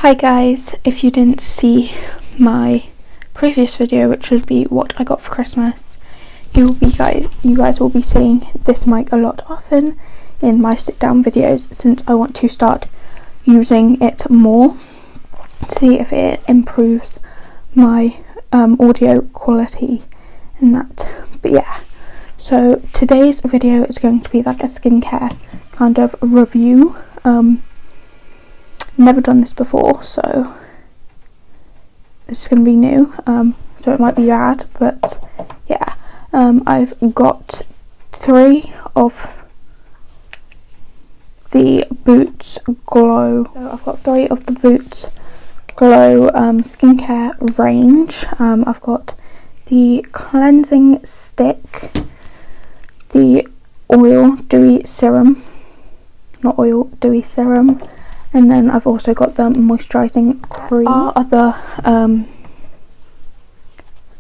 Hi guys, if you didn't see my previous video, which would be what I got for Christmas, you guys will be seeing this mic a lot often in my sit down videos, since I want to start using it more to see if it improves my audio quality and that. But yeah, so today's video is going to be like a skincare kind of review. Never done this before, so this is going to be new, so it might be bad, but yeah. I've got 3 of the Boots Glow. So I've got 3 of the Boots Glow skincare range. I've got the cleansing stick, the Dewy Serum, Dewy Serum, and then I've also got the Moisturizing Cream. There are other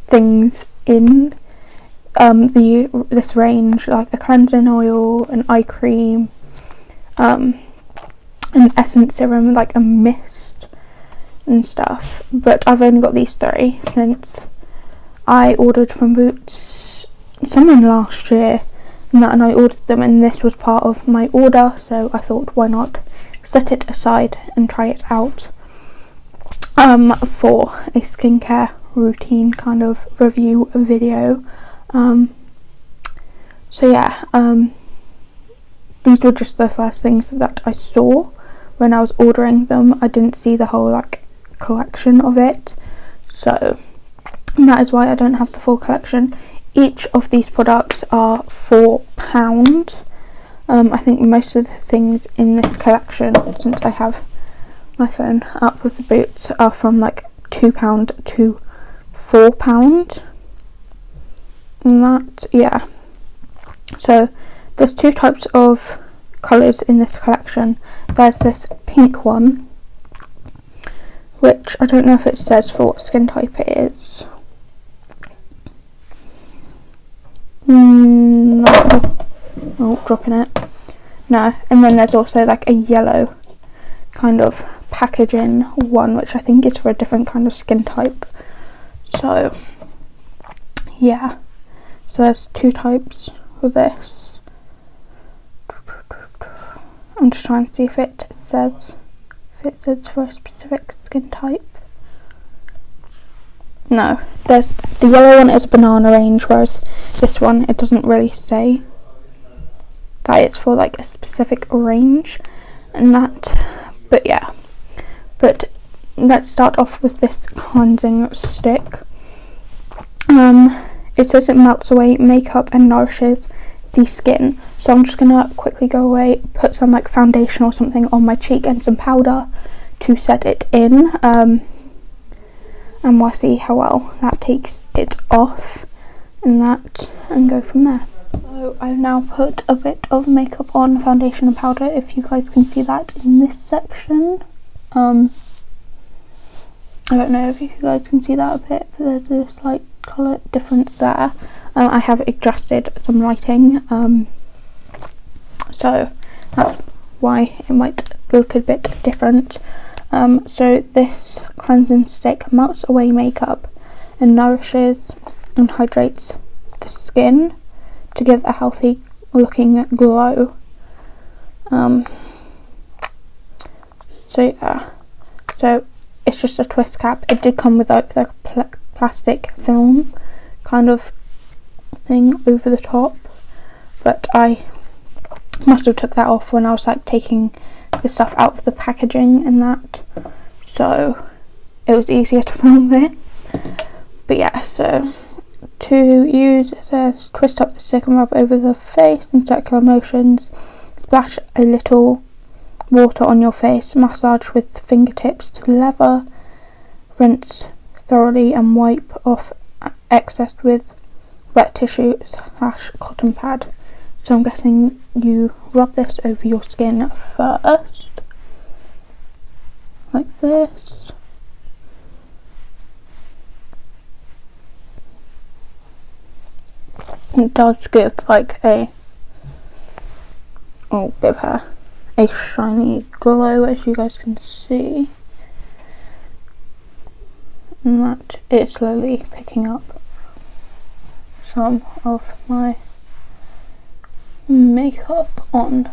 things in this range, like a cleansing oil, an eye cream, an essence serum, like a mist and stuff, but I've only got these 3 since I ordered from Boots sometime last year, and I ordered them, and this was part of my order, so I thought, why not set it aside and try it out for a skincare routine kind of review video. So yeah, these were just the first things that I saw when I was ordering them. I didn't see the whole like collection of it, so that is why I don't have the full collection. Each of these products are £4. I think most of the things in this collection, since I have my phone up with the Boots, are from like £2 to £4. And that, yeah. So there's 2 types of colours in this collection. There's this pink one, which I don't know if it says for what skin type it is. No. Oh, dropping it. No. And then there's also like a yellow kind of packaging one, which I think is for a different kind of skin type. So yeah, so there's 2 types for this. I'm just trying to see if it says for a specific skin type. No, there's the yellow one is a banana range, whereas this one, it doesn't really say that it's for like a specific range and that. But yeah, but let's start off with this cleansing stick. It says it melts away makeup and nourishes the skin, so I'm just gonna quickly go away, put some like foundation or something on my cheek and some powder to set it in, and we'll see how well that takes it off and that, and go from there. So I've now put a bit of makeup on, foundation and powder, if you guys can see that in this section. I don't know if you guys can see that a bit, but there's a slight colour difference there. I have adjusted some lighting, so that's why it might look a bit different. So this cleansing stick melts away makeup and nourishes and hydrates the skin to give a healthy looking glow. So yeah, so it's just a twist cap. It did come with like the plastic film kind of thing over the top, but I must have took that off when I was like taking the stuff out of the packaging and that, so it was easier to film this. But yeah, so to use, it says twist up the stick and rub over the face in circular motions, splash a little water on your face, massage with fingertips to leather, rinse thoroughly and wipe off excess with wet tissue / cotton pad. So I'm guessing you rub this over your skin first, like this. It does give like a bit of hair, a shiny glow, as you guys can see. and that it's slowly picking up some of my makeup on.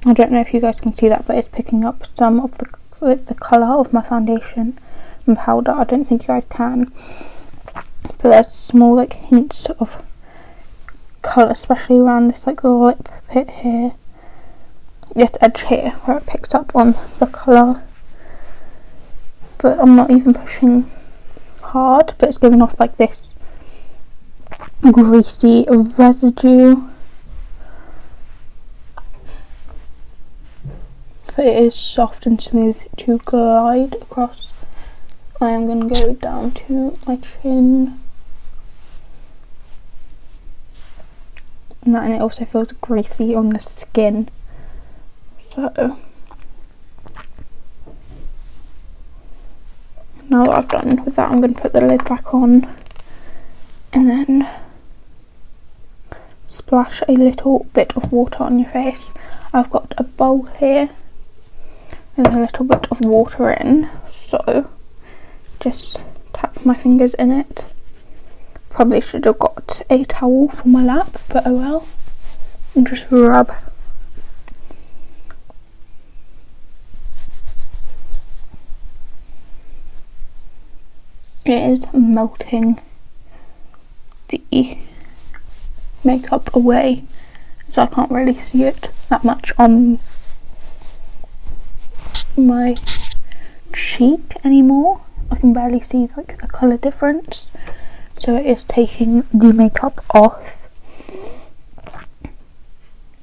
I don't know if you guys can see that, but it's picking up some of the colour of my foundation and powder. I don't think you guys can, but there's small like hints of colour, especially around this like lip bit here, this edge here, where it picks up on the colour. But I'm not even pushing hard, but it's giving off like this greasy residue. But it is soft and smooth to glide across. I am going to go down to my chin. And it also feels greasy on the skin. So now that I've done with that, I'm going to put the lid back on and then splash a little bit of water on your face. I've got a bowl here with a little bit of water in, so just tap my fingers in it. Probably should have got a towel for my lap, but oh well. And just rub. It is melting the makeup away, so I can't really see it that much on my cheek anymore. I can barely see like the colour difference, so it is taking the makeup off,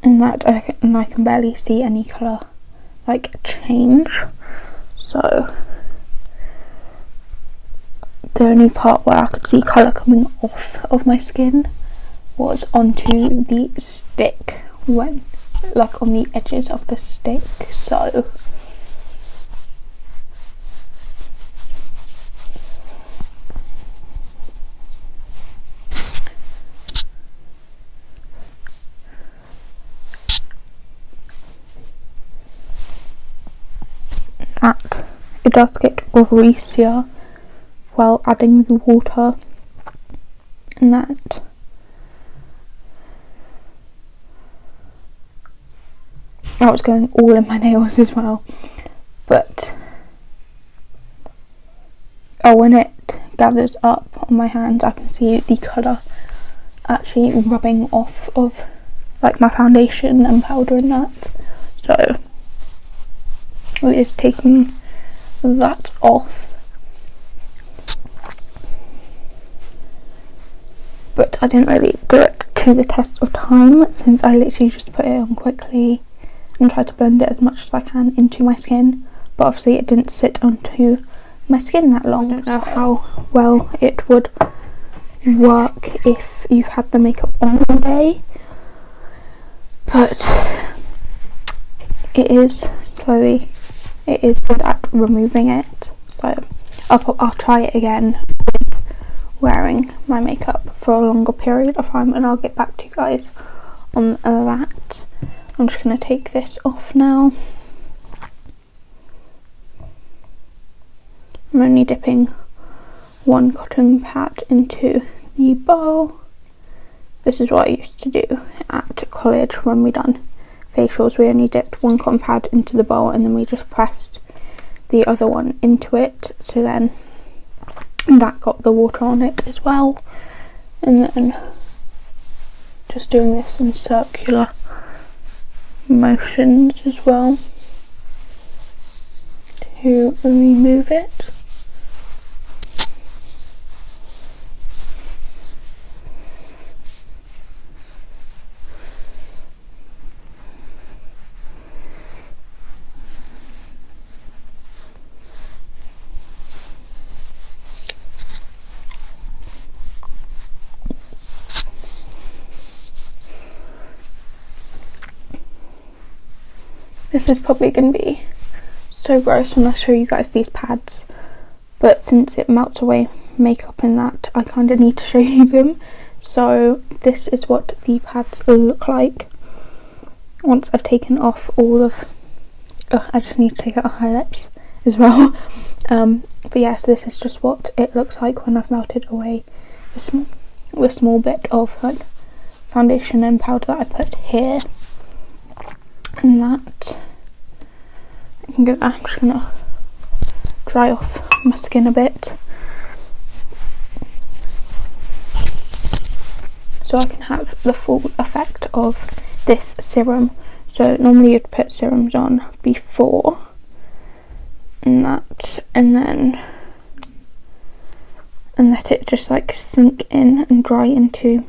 and I can barely see any colour like change. So the only part where I could see colour coming off of my skin was onto the stick, when like on the edges of the stick. So that it does get greasier while adding the water, and that now it's going all in my nails as well. But when it gathers up on my hands, I can see the colour actually rubbing off of like my foundation and powder and that. So it is taking that off. But I didn't really do it to the test of time, since I literally just put it on quickly and tried to blend it as much as I can into my skin. But obviously it didn't sit onto my skin that long. I don't know how well it would work if you've had the makeup on all day, but it is good at removing it. So I'll try it again with wearing my makeup for a longer period of time, and I'll get back to you guys on that. I'm just going to take this off now. I'm only dipping one cotton pad into the bowl. This is what I used to do at college when we done facials. We only dipped one cotton pad into the bowl and then we just pressed the other one into it, so then that got the water on it as well. And then just doing this in circular motions as well to remove it. This is probably going to be so gross when I show you guys these pads, but since it melts away makeup in that, I kind of need to show you them. So this is what the pads look like once I've taken off all of, I just need to take out highlights as well. But yeah, so this is just what it looks like when I've melted away the small bit of like foundation and powder that I put here. And that I can get that. I'm just gonna dry off my skin a bit so I can have the full effect of this serum. So normally you'd put serums on before and that, and then let it just like sink in and dry into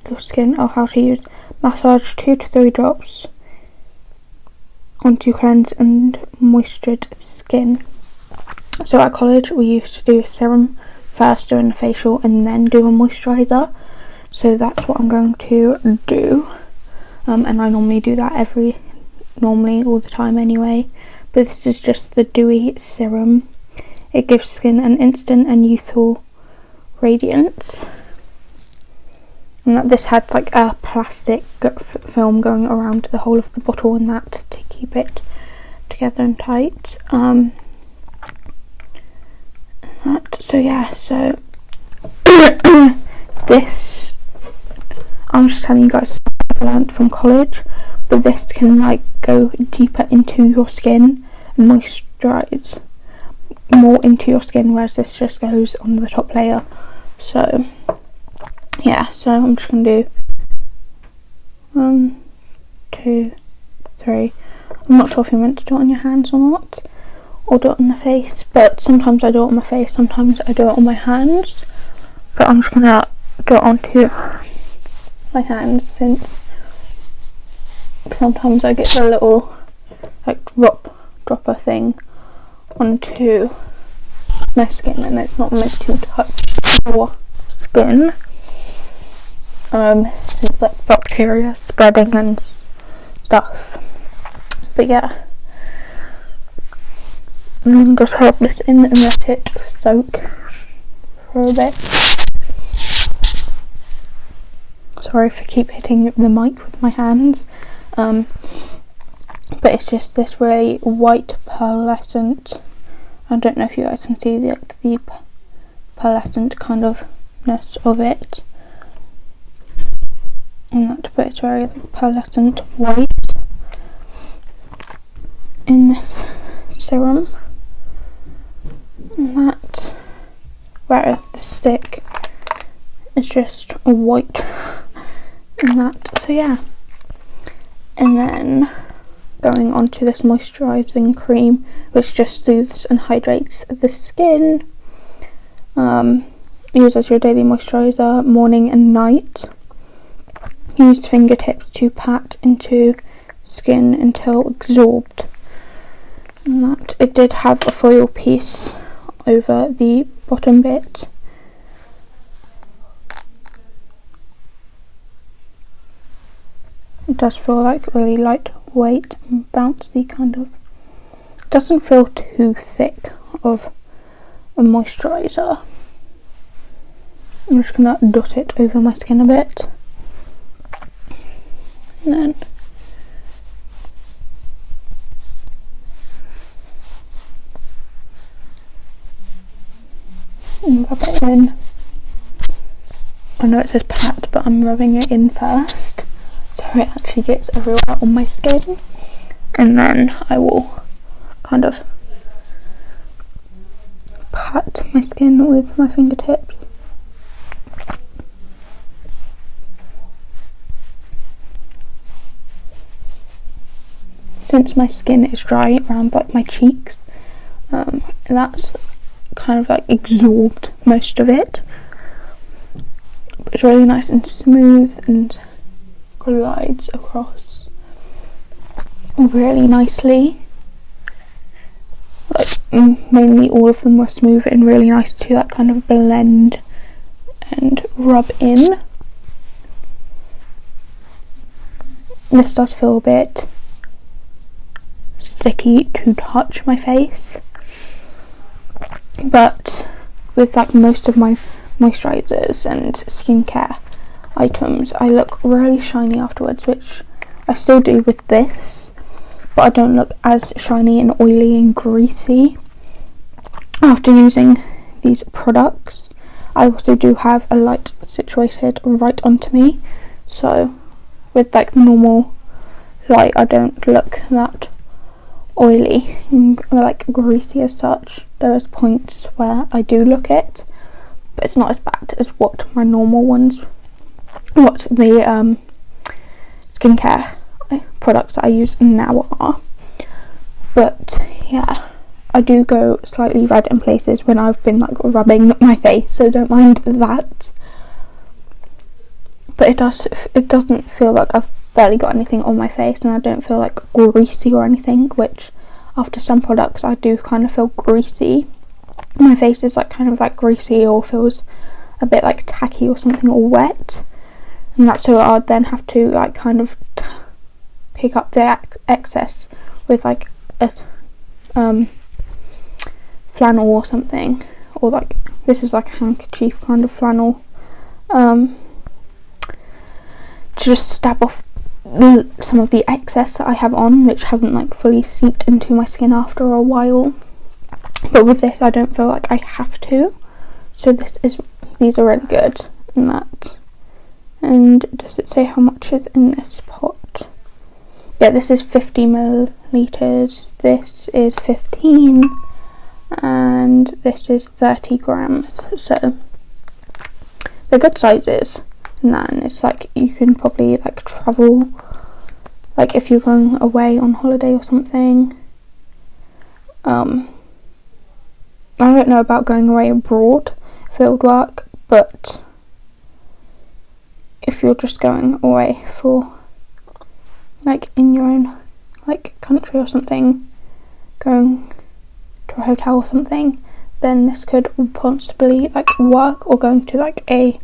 your skin. Or how to use massage 2 to 3 drops onto cleanse and moistured skin. So at college we used to do a serum first, doing the facial, and then do a moisturiser. So that's what I'm going to do. And I normally do that all the time anyway. But this is just the Dewy Serum. It gives skin an instant and youthful radiance. And that this had like a plastic film going around the whole of the bottle and that to keep it together and tight. So yeah, so this, I'm just telling you guys what I've learned from college, but this can like go deeper into your skin and moisturise more into your skin, whereas this just goes on the top layer. So yeah, so I'm just going to do 1, 2, 3. I'm not sure if you're meant to do it on your hands or not, or do it on the face, but sometimes I do it on my face, sometimes I do it on my hands. But I'm just going to do it onto my hands, since sometimes I get the little like dropper thing onto my skin, and it's not meant to touch your skin, since like bacteria spreading and stuff. But yeah, and then just rub this in and let it soak for a bit. Sorry if I keep hitting the mic with my hands, but it's just this really white pearlescent, I don't know if you guys can see the pearlescent kind of ness of it, and that, but it's very pearlescent white in this serum, and that, whereas the stick is just white and that. So yeah, and then going on to this moisturizing cream, which just soothes and hydrates the skin. Use as your daily moisturizer morning and night. Use fingertips to pat into skin until absorbed. And that, it did have a foil piece over the bottom bit. It does feel like really lightweight and bouncy kind of. It doesn't feel too thick of a moisturiser. I'm just going to dot it over my skin a bit. And then rub it in. I know it says pat, but I'm rubbing it in first, so it actually gets everywhere on my skin, and then I will kind of pat my skin with my fingertips. Since my skin is dry around like my cheeks, that's kind of like absorbed most of it, but it's really nice and smooth and glides across really nicely. Like mainly all of them were smooth and really nice to that kind of blend and rub in. This does feel a bit sticky to touch my face, but with like most of my moisturisers and skincare items, I look really shiny afterwards, which I still do with this, but I don't look as shiny and oily and greasy after using these products. I also do have a light situated right onto me, so with like the normal light I don't look that oily and like greasy as such. There is points where I do look it, but it's not as bad as what my normal ones, what the skincare products that I use now are. But yeah, I do go slightly red in places when I've been like rubbing my face, so don't mind that. But it doesn't feel like I've barely got anything on my face, and I don't feel like greasy or anything, which after some products I do kind of feel greasy. My face is like kind of like greasy or feels a bit like tacky or something, or wet, and that's so I'd then have to like kind of pick up the excess with like a flannel or something, or like this is like a handkerchief kind of flannel, to just stab off some of the excess that I have on, which hasn't like fully seeped into my skin after a while. But with this I don't feel like I have to, so these are really good in that. And does it say how much is in this pot? Yeah, this is 50 millilitres, this is 15, and this is 30 grams, so they're good sizes. And then it's like you can probably like travel, like if you're going away on holiday or something. I don't know about going away abroad, field work, but if you're just going away for like in your own like country or something, going to a hotel or something, then this could possibly like work, or going to like a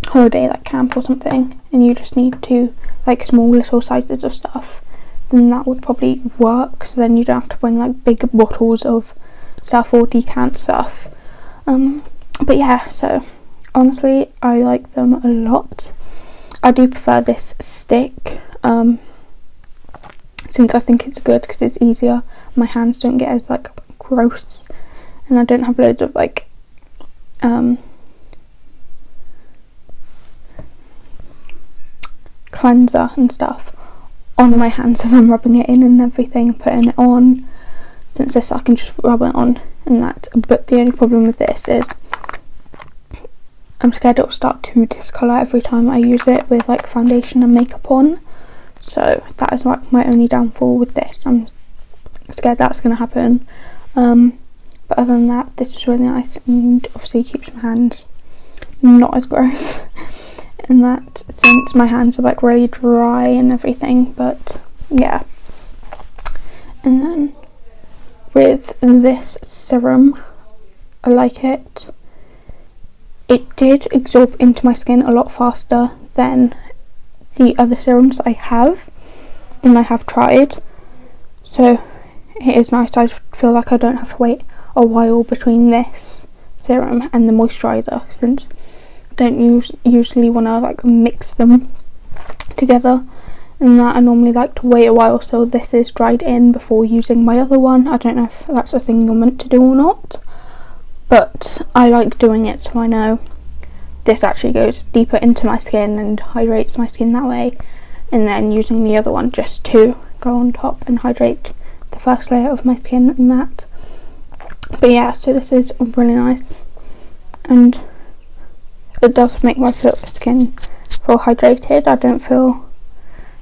holiday like camp or something, and you just need to like small little sizes of stuff, then that would probably work. So then you don't have to bring like big bottles of stuff or decant stuff. But yeah, so honestly I like them a lot. I do prefer this stick, since I think it's good because it's easier, my hands don't get as like gross, and I don't have loads of like cleanser and stuff on my hands as I'm rubbing it in and everything, putting it on. Since this I can just rub it on and that. But the only problem with this is I'm scared it'll start to discolour every time I use it with like foundation and makeup on. So that is like my only downfall with this. I'm scared that's going to happen. But other than that, this is really nice, and obviously keeps my hands not as gross. And that, since my hands are like really dry and everything. But yeah. And then with this serum, I like it. It did absorb into my skin a lot faster than the other serums I have and I have tried, so it is nice. I feel like I don't have to wait a while between this serum and the moisturiser, since I don't usually want to like mix them together, and that I normally like to wait a while so this is dried in before using my other one. I don't know if that's a thing you're meant to do or not, but I like doing it so I know this actually goes deeper into my skin and hydrates my skin that way, and then using the other one just to go on top and hydrate the first layer of my skin and that. But yeah, so this is really nice, and it does make my skin feel hydrated. I don't feel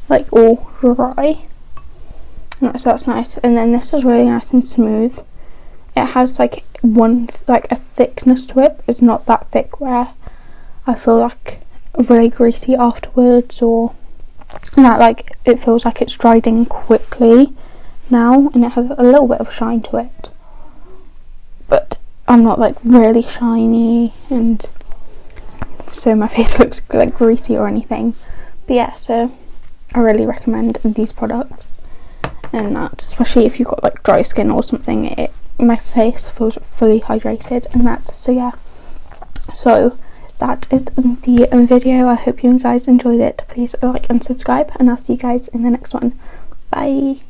like all dry, and so that's nice. And then this is really nice and smooth. It has like a thickness to it. It's not that thick where I feel like really greasy afterwards, or that like it feels like it's dried in quickly now, and it has a little bit of shine to it, but I'm not like really shiny and so my face looks like greasy or anything. But yeah, so I really recommend these products, and that especially if you've got like dry skin or something, my face feels fully hydrated and that. So yeah, so that is the video. I hope you guys enjoyed it. Please like and subscribe, and I'll see you guys in the next one. Bye.